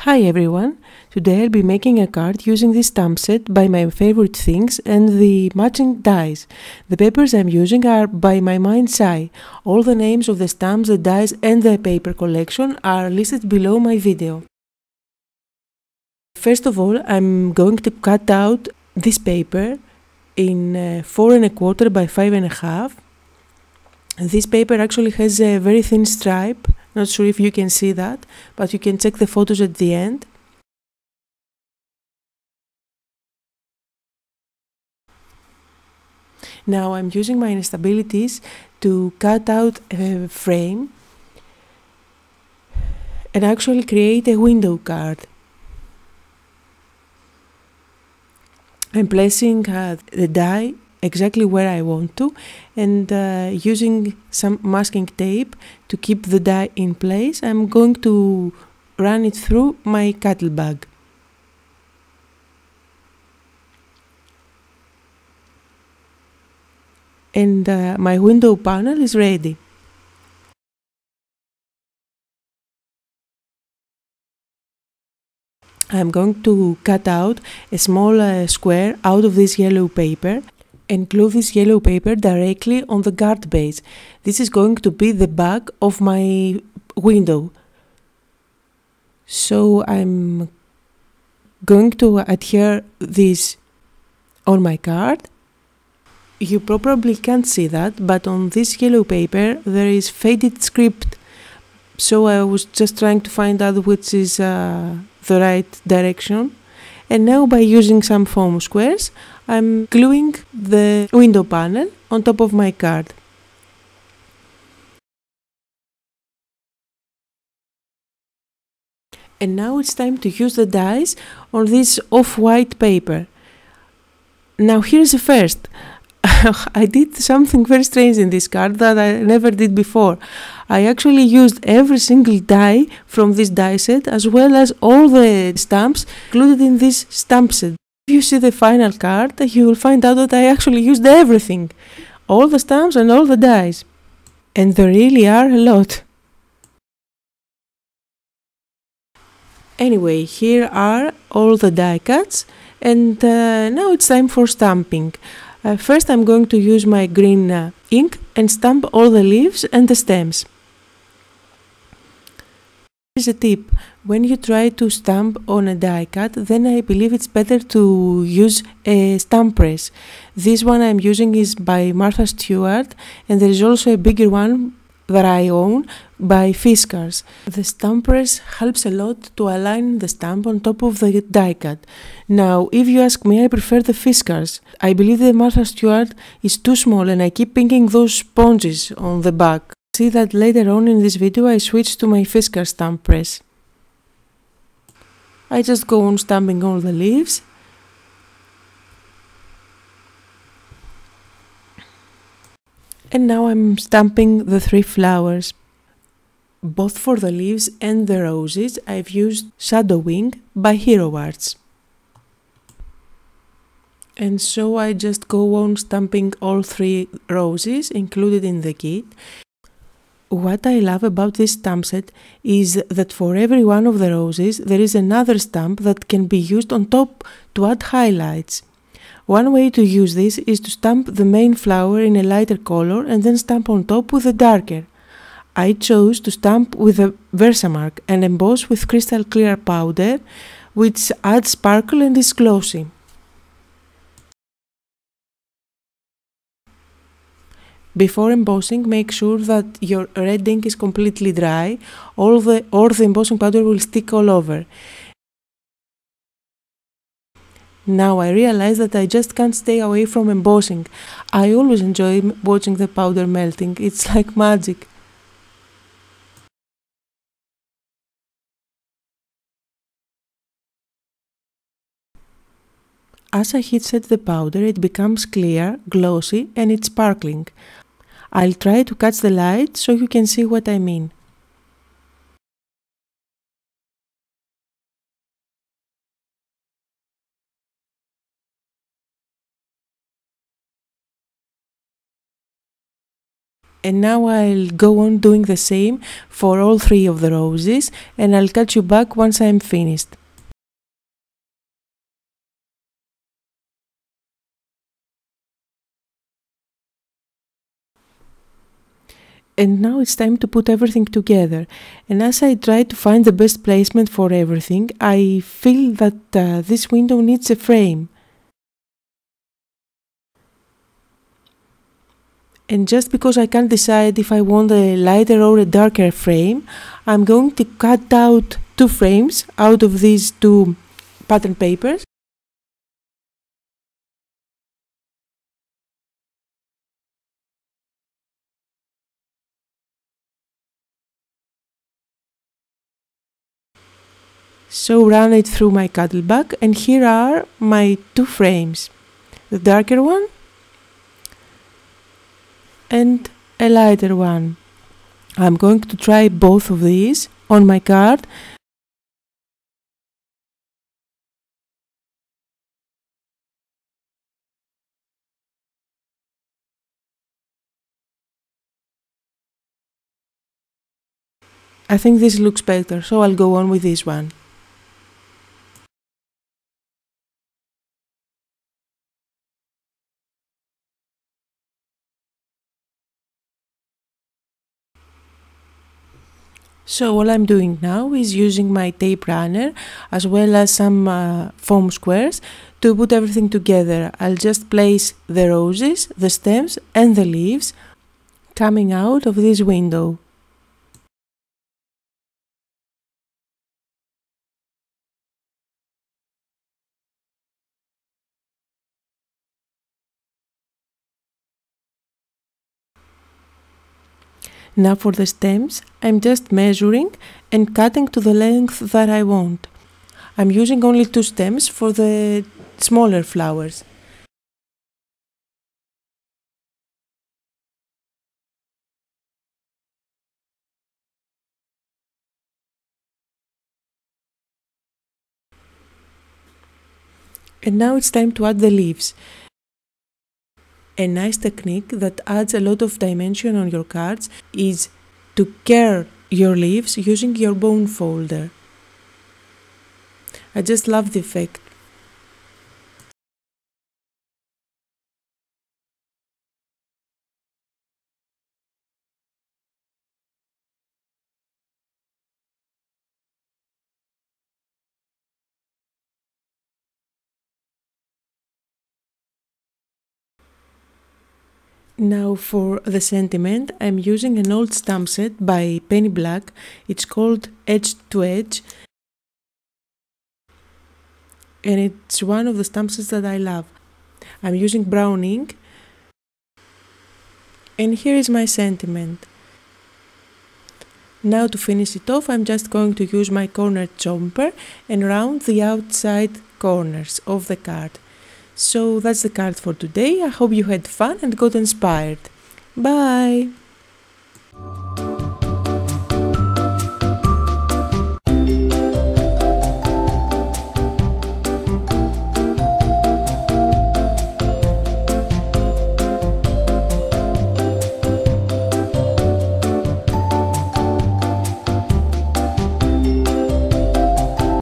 Hi everyone! Today I'll be making a card using this stamp set by my favorite things and the matching dies. The papers I'm using are by my mind's eye. All the names of the stamps, the dies and the paper collection are listed below my video. First of all, I'm going to cut out this paper in 4 1/4 by 5 1/2. This paper actually has a very thin stripe. Not sure if you can see that, but you can check the photos at the end. Now I'm using my instabilities to cut out a frame and actually create a window card. I'm placing the die exactly where I want to and using some masking tape to keep the die in place. I'm going to run it through my cattle bag. And my window panel is ready. I'm going to cut out a small square out of this yellow paper and glue this yellow paper directly on the guard base. This is going to be the back of my window. So I'm going to adhere this on my card. You probably can't see that, but on this yellow paper there is faded script. So I was just trying to find out which is the right direction. And now by using some foam squares, I'm gluing the window panel on top of my card. And now it's time to use the dies on this off-white paper. Now here's the first. I did something very strange in this card that I never did before. I actually used every single die from this die set as well as all the stamps included in this stamp set. If you see the final card, you will find out that I actually used everything. All the stamps and all the dies. And there really are a lot. Anyway, here are all the die cuts and now it's time for stamping. First I'm going to use my green ink and stamp all the leaves and the stems. Here's a tip: when you try to stamp on a die cut, then I believe it's better to use a stamp press. This one I'm using is by Martha Stewart, and there is also a bigger one that I own by Fiskars. The stamp press helps a lot to align the stamp on top of the die cut. Now, if you ask me, I prefer the Fiskars. I believe the Martha Stewart is too small and I keep pinking those sponges on the back. See that later on in this video I switched to my Fiskars stamp press. I just go on stamping all the leaves. And now I'm stamping the 3 flowers. Both for the leaves and the roses I've used Shadowing by Hero Arts. And so I just go on stamping all 3 roses included in the kit. What I love about this stamp set is that for every one of the roses there is another stamp that can be used on top to add highlights. One way to use this is to stamp the main flower in a lighter color and then stamp on top with a darker. I chose to stamp with a Versamark and emboss with crystal clear powder, which adds sparkle and is glossy. Before embossing, make sure that your red ink is completely dry, or the embossing powder will stick all over. Now I realize that I just can't stay away from embossing. I always enjoy watching the powder melting. It's like magic. As I heat set the powder, it becomes clear, glossy, and it's sparkling. I'll try to catch the light so you can see what I mean. And now I'll go on doing the same for all 3 of the roses, and I'll catch you back once I'm finished. And now it's time to put everything together. And as I try to find the best placement for everything, I feel that this window needs a frame. And just because I can't decide if I want a lighter or a darker frame, I'm going to cut out 2 frames out of these 2 pattern papers. So run it through my Cuttlebug, and here are my 2 frames. The darker one and a lighter one. I'm going to try both of these on my card. I think this looks better, so I'll go on with this one. So all I'm doing now is using my tape runner as well as some foam squares to put everything together. I'll just place the roses, the stems and the leaves coming out of this window. Now for the stems, I'm just measuring and cutting to the length that I want. I'm using only 2 stems for the smaller flowers. And now it's time to add the leaves. A nice technique that adds a lot of dimension on your cards is to curl your leaves using your bone folder. I just love the effect. Now for the sentiment, I'm using an old stamp set by Penny Black. It's called Edge to Edge, and it's one of the stamp sets that I love. I'm using brown ink, and here is my sentiment. Now to finish it off, I'm just going to use my corner chomper and round the outside corners of the card. So that's the card for today. I hope you had fun and got inspired. Bye!